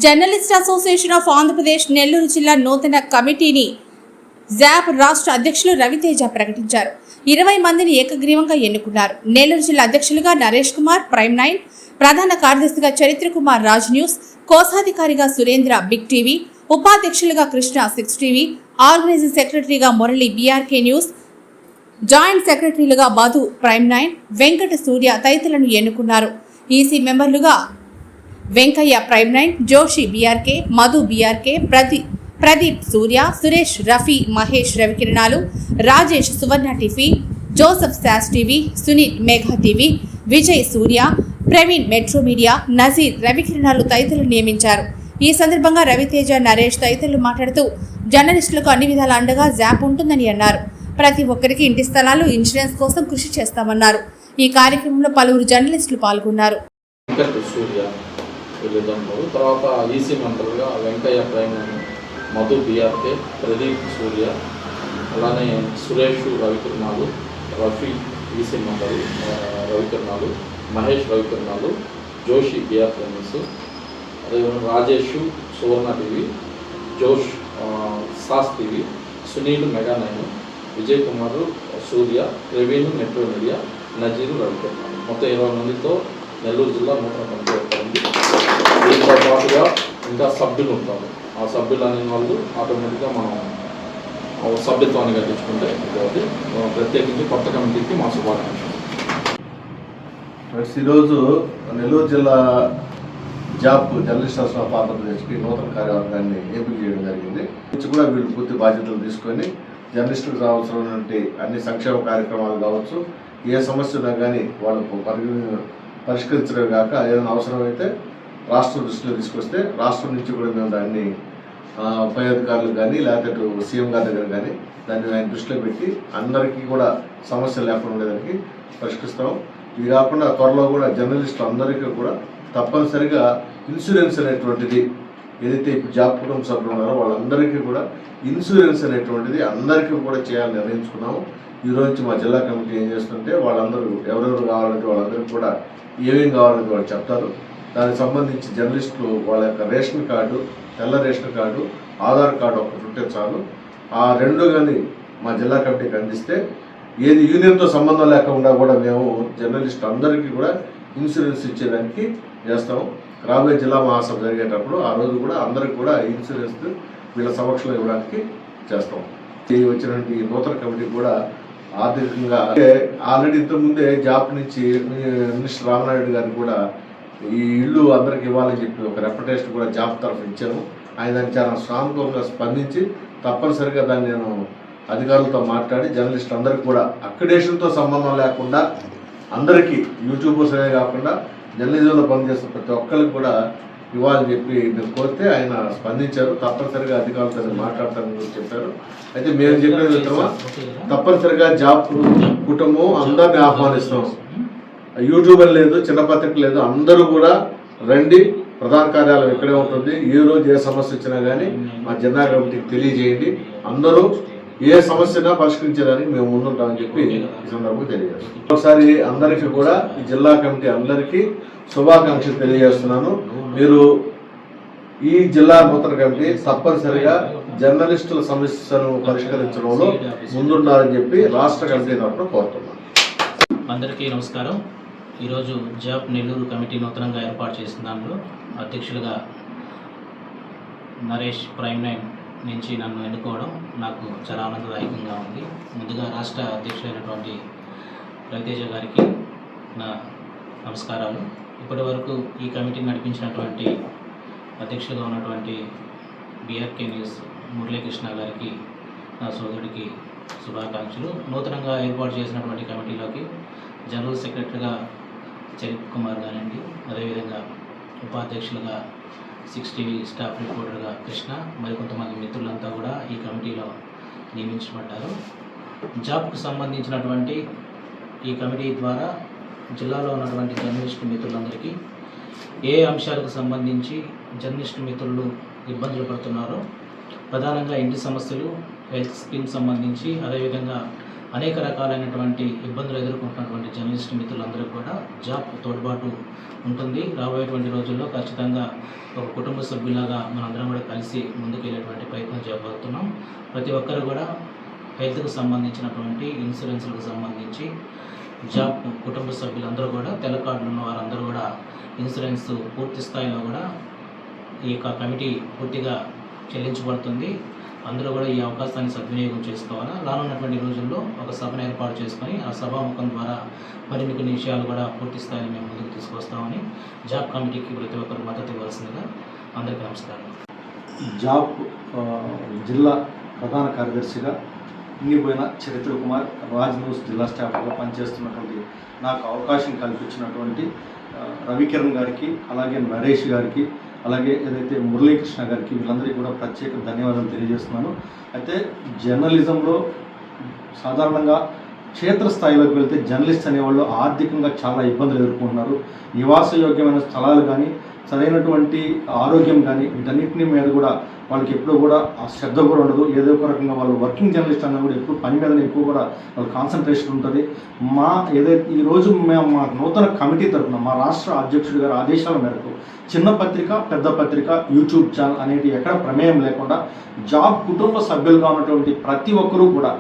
Journalist association of Andhra Pradesh Nellore జిల్లా నూతన కమిటీని జాప్ రాష్ట్ర అధ్యక్షులు రవితేజ ప్రకటించారు. 20 మందిని ఏకగ్రీవంగా ఎన్నుకున్నారు. నెల్లూరు జిల్లా అధ్యక్షులుగా నరేష్ కుమార్ ప్రైమ్ 9, ప్రధాన కార్యదర్శిగా చరిత్ర కుమార్ రాజ్ న్యూస్, కోశాధికారిగా సురేంద్ర బిగ్ టీవీ, ఉపాధ్యక్షులుగా కృష్ణ 6 టీవీ, ఆర్గనైజింగ్ సెక్రటరీగా మురళి బీఆర్కే న్యూస్, జాయింట్ సెక్రటరీలుగా మధు ప్రైమ్ 9, వెంకట సూర్య తదితరులను ఎన్నుకున్నారు. ఈసీ మెంబర్లుగా Venkaiah prime 9, Joshi BRK, Madhu BRK, Pradeep Surya, Suresh Rafi, Mahesh రవికిరణాలు, రాజేష్ సువర్ణ టీవీ, జోసెఫ్ శాస్ TV, Sunil Megha TV, Vijay Surya, Praveen metro media, Nazeer రవికిరణాలు తదితరులు నియమించారు. ఈ సందర్భంగా రవితేజ, నరేష్ తదితరులు మాట్లాడుతూ జర్నలిస్టులకు అన్ని విధాల అండగా జాప్ ఉంటుందని అన్నారు. ప్రతి ఒక్కరికి ఇంటి స్థలాలు, ఇన్సూరెన్స్ కోసం కృషి చేస్తామన్నారు. ఈ కార్యక్రమంలో పలువురు జర్నలిస్టులు పాల్గొన్నారు. తర్వాత ఈసీ మంత్రులుగా వెంకయ్య ప్రైమ్, మధు బీఆర్కే, ప్రదీప్ సూర్య, అలానే సురేష్ రవికిరణాలు, రఫీ ఈసీ మంత్రులు రవికిరణాలు, మహేష్ రవికిరణాలు, జోషి బీఆర్కే న్యూస్, అదేవిధంగా రాజేష్ సువర్ణ టీవీ, జోష్ సాస్ TV, Sunil mega 9, Vijay Kumar Surya, Praveen metro media, Nazeer రవికిరణాలు, మొత్తం 20 మందితో నెల్లూరు జిల్లా నూతన కమిటీ ఏర్పడింది. దీంతో పాటుగా ఇంకా సభ్యులు ఉంటారు. ఆ సభ్యులు అనే వాళ్ళు ఆటోమేటిక్గా మనం సభ్యత్వాన్ని కట్టించుకుంటే అది ప్రత్యేకించి కొత్త కమిటీకి మా శుభాకాంక్షలు. ఈరోజు నెల్లూరు జిల్లా జాప్ జర్నలిస్ట్ అసోసియేషన్ ఆఫ్ ఆంధ్రప్రదేశ్కి నూతన కార్యవర్గాన్ని ఎంపిక చేయడం జరిగింది. నుంచి కూడా వీళ్ళు పూర్తి బాధ్యతలు తీసుకొని జర్నలిస్టులకు కావాల్సినటువంటి అన్ని సంక్షేమ కార్యక్రమాలు కావచ్చు, ఏ సమస్య ఉన్నా కానీ వాళ్ళకు పరిష్కరించడం కాక ఏదైనా అవసరమైతే రాష్ట్ర దృష్టిలో తీసుకొస్తే రాష్ట్రం నుంచి కూడా మేము దాన్ని పై అధికారులు కానీ లేకపోతే సీఎం గారి దగ్గర కానీ దాన్ని ఆయన దృష్టిలో పెట్టి అందరికీ కూడా సమస్యలు లేకుండా ఉండేదానికి పరిష్కరిస్తాం. ఇది కాకుండా త్వరలో కూడా జర్నలిస్టులు అందరికీ కూడా తప్పనిసరిగా ఇన్సూరెన్స్ అనేటువంటిది ఏదైతే ఇప్పుడు జాబ్ కుటుంబ సభ్యులు ఉన్నారో వాళ్ళందరికీ కూడా ఇన్సూరెన్స్ అనేటువంటిది అందరికీ కూడా చేయాలని నిర్ణయించుకున్నాము. ఈరోజు మా జిల్లా కమిటీ ఏం చేస్తుంటే వాళ్ళందరూ ఎవరెవరు కావాలంటే వాళ్ళందరికీ కూడా ఏమేమి కావాలంటే వాళ్ళు చెప్తారు. దానికి సంబంధించి జర్నలిస్టులు వాళ్ళ యొక్క రేషన్ కార్డు, తెల్ల రేషన్ కార్డు, ఆధార్ కార్డు ఒకటి ఉంటే చాలు. ఆ రెండు కానీ మా జిల్లా కమిటీకి అందిస్తే ఏది యూనియన్తో సంబంధం లేకుండా కూడా మేము జర్నలిస్టు అందరికీ కూడా ఇన్సూరెన్స్ ఇచ్చేదానికి చేస్తాము. రాబోయే జిల్లా మహాసభ జరిగేటప్పుడు ఆ రోజు కూడా అందరికి కూడా ఇన్సూరెన్స్ వీళ్ళ సమక్షంలో ఇవ్వడానికి చేస్తాం. వచ్చినటువంటి నూతన కమిటీ కూడా ఆర్థికంగా ఆల్రెడీ ఇంతకుముందే జాబ్ నుంచి మినిస్టర్ రామనాయుడు గారికి కూడా ఈ ఇల్లు అందరికి ఇవ్వాలని చెప్పి ఒక రెప్యుటేషన్ కూడా జాబ్ తరఫు ఇచ్చాను. ఆయన దాన్ని చాలా సానుకూలంగా స్పందించి తప్పనిసరిగా దాన్ని నేను అధికారులతో మాట్లాడి జర్నలిస్టులు అందరికీ కూడా అక్రిడేషన్తో సంబంధం లేకుండా అందరికీ యూట్యూబర్సే కాకుండా జర్నలిజంలో పనిచేస్తున్న ప్రతి ఒక్కరికి కూడా ఇవ్వాలని చెప్పి నేను కోరితే ఆయన స్పందించారు. తప్పనిసరిగా అధికారులతో మాట్లాడతానని చెప్పారు. అయితే మేము చెప్పిన విధంగా తప్పనిసరిగా జాబ్ కుటుంబం అందరినీ ఆహ్వానిస్తాం. యూట్యూబర్ లేదు, చిన్న పత్రిక లేదు, అందరూ కూడా రండి. ప్రధాన కార్యాలయం ఇక్కడే ఉంటుంది. ఏ రోజు ఏ సమస్య వచ్చినా కానీ మా జిల్లా కమిటీకి తెలియజేయండి. అందరూ ఏ సమస్యనా పరిష్కరించేదానికి మేము ముందుంటామని చెప్పి ఈ సందర్భంగా తెలియజేస్తాం. ఒకసారి అందరికీ కూడా ఈ జిల్లా కమిటీ అందరికీ శుభాకాంక్షలు తెలియజేస్తున్నాను. మీరు ఈ జిల్లా నూతన కమిటీ తప్పనిసరిగా జర్నలిస్టుల సమస్యను పరిష్కరించడంలో ముందుండాలని చెప్పి రాష్ట్ర కమిటీ తరఫున కోరుతున్నాను. అందరికీ నమస్కారం. ఈరోజు జాబ్ నెల్లూరు కమిటీ నూతనంగా ఏర్పాటు చేసిన దానిలో అధ్యక్షులుగా నరేష్ ప్రైమ్ 9 నుంచి నన్ను ఎన్నుకోవడం నాకు చాలా ఆనందదాయకంగా ఉంది. ముందుగా రాష్ట్ర అధ్యక్షులైనటువంటి రవితేజ గారికి నా నమస్కారాలు. ఇప్పటి వరకు ఈ కమిటీని నడిపించినటువంటి అధ్యక్షులుగా ఉన్నటువంటి బీఆర్కే న్యూస్ మురళీకృష్ణ గారికి, నా సోదరుడికి శుభాకాంక్షలు. నూతనంగా ఏర్పాటు చేసినటువంటి కమిటీలోకి జనరల్ సెక్రటరీగా చరిత్ర కుమార్ గారండి, అదేవిధంగా ఉపాధ్యక్షులుగా 6 టీవీ స్టాఫ్ రిపోర్టర్గా కృష్ణ, మరికొంతమంది మిత్రులంతా కూడా ఈ కమిటీలో నియమించబడ్డారు. జాబ్కు సంబంధించినటువంటి ఈ కమిటీ ద్వారా జిల్లాలో ఉన్నటువంటి జర్నలిస్టు మిత్రులందరికీ ఏ అంశాలకు సంబంధించి జర్నలిస్టు మిత్రులు ఇబ్బందులు పడుతున్నారో, ప్రధానంగా ఇంటి సమస్యలు, హెల్త్ స్కీమ్ సంబంధించి, అదేవిధంగా అనేక రకాలైనటువంటి ఇబ్బందులు ఎదుర్కొంటున్నటువంటి జర్నలిస్ట్ మిత్రులందరికీ కూడా జాబ్ తోడ్పాటు ఉంటుంది. రాబోయేటువంటి రోజుల్లో ఖచ్చితంగా ఒక కుటుంబ సభ్యులాగా మనందరం కూడా కలిసి ముందుకెళ్ళేటువంటి ప్రయత్నం చేయబోతున్నాం. ప్రతి ఒక్కరు కూడా హెల్త్కు సంబంధించినటువంటి ఇన్సూరెన్స్లకు సంబంధించి జాబ్ కుటుంబ సభ్యులందరూ కూడా తెల్ల కార్డులు ఉన్న వారందరూ కూడా ఇన్సూరెన్స్ పూర్తి స్థాయిలో కూడా ఈ యొక్క కమిటీ పూర్తిగా చెల్లించబడుతుంది. అందరూ కూడా ఈ అవకాశాన్ని సద్వినియోగం చేసుకోవాలా. రానున్నటువంటి రోజుల్లో ఒక సభను ఏర్పాటు చేసుకొని ఆ సభాముఖం ద్వారా మరిన్ని విషయాలు కూడా పూర్తి స్థాయిలో మేము ముందుకు తీసుకొస్తామని జాబ్ కమిటీకి ప్రతి ఒక్కరు మద్దతు ఇవ్వాల్సిందిగా అందరికీ నమస్కారం. జాబ్ జిల్లా ప్రధాన కార్యదర్శిగా ఇంగిపోయిన చరిత్ర కుమార్ రాజ్ న్యూస్ జిల్లా స్టాఫ్గా పనిచేస్తున్నటువంటి నాకు అవకాశం కల్పించినటువంటి రవికిరణ్ గారికి, అలాగే నరేష్ గారికి, అలాగే ఏదైతే మురళీకృష్ణ గారికి, వీళ్ళందరికీ కూడా ప్రత్యేక ధన్యవాదాలు తెలియజేస్తున్నాను. అయితే జర్నలిజంలో సాధారణంగా క్షేత్రస్థాయిలోకి వెళ్తే జర్నలిస్ట్ అనేవాళ్ళు ఆర్థికంగా చాలా ఇబ్బందులు ఎదుర్కొంటున్నారు. నివాసయోగ్యమైన స్థలాలు కానీ, సరైనటువంటి ఆరోగ్యం కానీ, వీటన్నిటిని మీద కూడా వాళ్ళకి ఎప్పుడూ కూడా ఆ శ్రద్ధ కూడా ఉండదు. ఏదో ఒక రకంగా వాళ్ళు వర్కింగ్ జర్నలిస్ట్ అన్న కూడా ఎప్పుడు పని మీదనే ఎక్కువ కూడా వాళ్ళ కాన్సన్ట్రేషన్ ఉంటుంది. ఏదైతే ఈరోజు మేము మా నూతన కమిటీ తరఫున మా రాష్ట్ర అధ్యక్షుడి గారి ఆదేశాల మేరకు చిన్న పత్రిక, పెద్ద పత్రిక, యూట్యూబ్ ఛానల్ అనేవి ఎక్కడ ప్రమేయం లేకుండా జాబ్ కుటుంబ సభ్యులుగా ఉన్నటువంటి ప్రతి ఒక్కరూ కూడా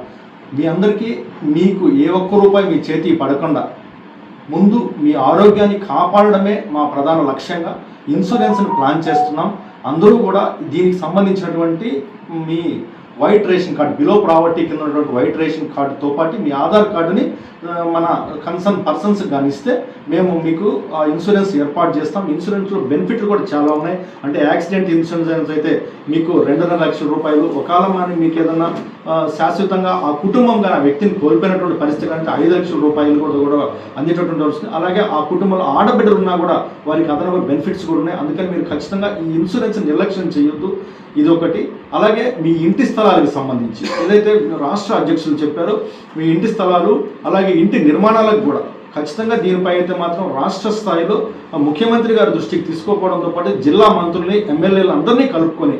మీ అందరికీ మీకు ఏ ఒక్క రూపాయి మీ చేతికి పడకుండా ముందు మీ ఆరోగ్యాన్ని కాపాడడమే మా ప్రధాన లక్ష్యంగా ఇన్సూరెన్స్ని ప్లాన్ చేస్తున్నాం. అందరూ కూడా దీనికి సంబంధించినటువంటి మీ white ration card, below poverty కింద ఉన్నటువంటి వైట్ రేషన్ కార్డుతో పాటు మీ ఆధార్ కార్డుని మన కన్సర్న్ పర్సన్స్ కానీ ఇస్తే మేము మీకు ఇన్సూరెన్స్ ఏర్పాటు చేస్తాం. ఇన్సూరెన్స్లో బెనిఫిట్లు కూడా చాలా ఉన్నాయి. అంటే యాక్సిడెంట్ ఇన్సూరెన్స్ అయితే మీకు 2.5 లక్షల రూపాయలు, ఒకవేళ మీకు ఏదన్నా శాశ్వతంగా ఆ కుటుంబం కానీ ఆ వ్యక్తిని కోల్పోయినటువంటి పరిస్థితి అంటే 5 లక్షల రూపాయలు కూడా అందేటటువంటి వస్తుంది. అలాగే ఆ కుటుంబంలో ఆడబిడ్డలు ఉన్నా కూడా వారికి అదనపు బెనిఫిట్స్ కూడా ఉన్నాయి. అందుకని మీరు ఖచ్చితంగా ఈ ఇన్సూరెన్స్ నిర్లక్ష్యం చేయొద్దు. ఇది ఒకటి. అలాగే మీ ఇంటి స్థలాలకు సంబంధించి ఏదైతే రాష్ట్ర అధ్యక్షులు చెప్పారో మీ ఇంటి స్థలాలు, అలాగే ఇంటి నిర్మాణాలకు కూడా ఖచ్చితంగా దీనిపై అయితే మాత్రం రాష్ట్ర స్థాయిలో ముఖ్యమంత్రి గారి దృష్టికి తీసుకోకపోవడంతో పాటు జిల్లా మంత్రుల్ని, ఎమ్మెల్యేలు అందరినీ కలుపుకొని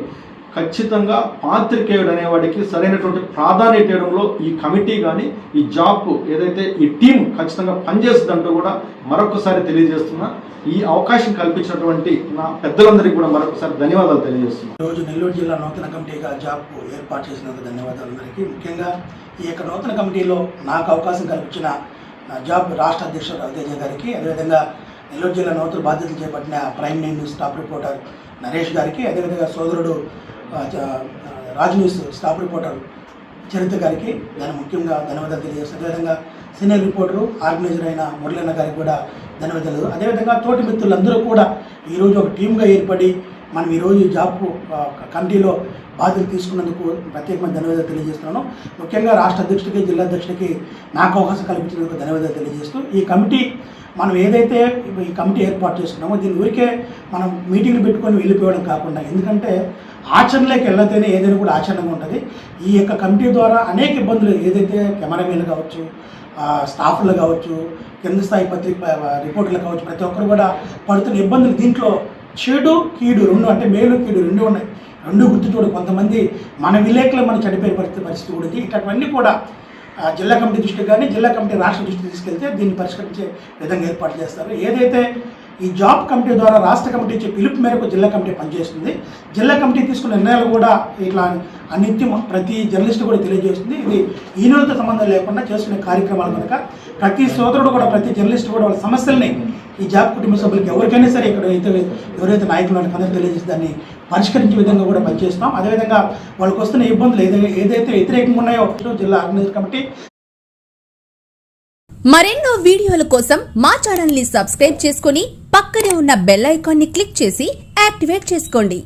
ఖచ్చితంగా పాత్రికేయుడు అనేవాడికి సరైనటువంటి ప్రాధాన్యత ఇవ్వడంలో ఈ కమిటీ కానీ ఈ జాబ్ ఏదైతే ఈ టీం ఖచ్చితంగా పనిచేస్తుందంటూ కూడా మరొకసారి తెలియజేస్తున్నా. ఈ అవకాశం కల్పించినటువంటి నా పెద్దలందరికీ కూడా మరొకసారి ధన్యవాదాలు తెలియజేస్తున్నాను. ఈరోజు నెల్లూరు జిల్లా నూతన కమిటీగా జాబ్ ఏర్పాటు చేసినందుకు ధన్యవాదాలు అందరికీ. ముఖ్యంగా ఈ యొక్క నూతన కమిటీలో నాకు అవకాశం కల్పించిన జాబ్ రాష్ట్ర అధ్యక్షుడు రవితేజ గారికి, అదేవిధంగా నెల్లూరు జిల్లా నూతన బాధ్యతలు చేపట్టిన prime news staff reporter Naresh గారికి, అదేవిధంగా సోదరుడు రాజ్ న్యూస్ స్టాఫ్ రిపోర్టర్ చరిత్ర గారికి ముఖ్యంగా ధన్యవాదాలు తెలియజేస్తాను. అదేవిధంగా సీనియర్ రిపోర్టరు ఆర్గనైజర్ అయిన మురళన్న గారికి కూడా ధన్యవాదాలు. అదేవిధంగా తోటి మిత్రులందరూ కూడా ఈరోజు ఒక టీమ్గా ఏర్పడి మనం ఈరోజు జాబ్ కమిటీలో బాధ్యతలు తీసుకున్నందుకు ప్రత్యేకమైన ధన్యవాదాలు తెలియజేస్తున్నాను. ముఖ్యంగా రాష్ట్ర అధ్యక్షుడికి, జిల్లా అధ్యక్షుడికి నాకు అవకాశం కల్పించినందుకు ధన్యవాదాలు తెలియజేస్తూ ఈ కమిటీ మనం ఏదైతే ఈ కమిటీ ఏర్పాటు చేసుకున్నామో దీని ఊరికే మనం మీటింగ్లు పెట్టుకొని వెళ్ళిపోవడం కాకుండా, ఎందుకంటే ఆచరణలోకి వెళ్ళితేనే ఏదైనా కూడా ఆచరణగా ఉంటుంది. ఈ యొక్క కమిటీ ద్వారా అనేక ఇబ్బందులు ఏదైతే కెమెరామెన్లు కావచ్చు, స్టాఫ్లు కావచ్చు, కింద స్థాయి పత్రిక రిపోర్టర్లు కావచ్చు, ప్రతి ఒక్కరు కూడా పడుతున్న ఇబ్బందులు దీంట్లో చెడు కీడు రెండు, అంటే మేలు కీడు రెండు ఉన్నాయి. రెండు గుర్తు చూడు. కొంతమంది మన విలేకరులు మనం చనిపోయే పరిస్థితి కూడా ఉంది. ఇట్లాంటివన్నీ కూడా జిల్లా కమిటీ దృష్టికి కానీ జిల్లా కమిటీ రాష్ట్ర దృష్టికి తీసుకెళ్తే దీన్ని పరిష్కరించే విధంగా ఏర్పాటు చేస్తారు. ఏదైతే ఈ జాబ్ కమిటీ ద్వారా రాష్ట్ర కమిటీ ఇచ్చే పిలుపు మేరకు జిల్లా కమిటీ పనిచేస్తుంది. జిల్లా కమిటీ తీసుకున్న నిర్ణయాలు కూడా ఇట్లా అనిత్యం ప్రతి జర్నలిస్ట్ కూడా తెలియజేస్తుంది. ఇది ఈనోలతో సంబంధం లేకుండా చేసుకునే కార్యక్రమాలు కనుక ప్రతి సోదరుడు కూడా, ప్రతి జర్నలిస్ట్ కూడా వాళ్ళ సమస్యల్ని ఈ జాబ్ కుటుంబ సభ్యులకి ఎవరికైనా సరే ఇక్కడ ఎవరైతే నాయకులు అందరూ తెలియజేసి దాన్ని పరిష్కరించే విధంగా కూడా పనిచేస్తాం. అదేవిధంగా వాళ్ళకి వస్తున్న ఇబ్బందులు ఏదైతే వ్యతిరేకంగా ఉన్నాయో జిల్లా ఆర్గనైజర్ కమిటీ. మరెన్నో వీడియోల కోసం మా ఛానల్ ని సబ్స్క్రైబ్ చేసుకుని పక్కనే ఉన్న బెల్ ఐకాన్ ని క్లిక్ చేసి యాక్టివేట్ చేసుకోండి.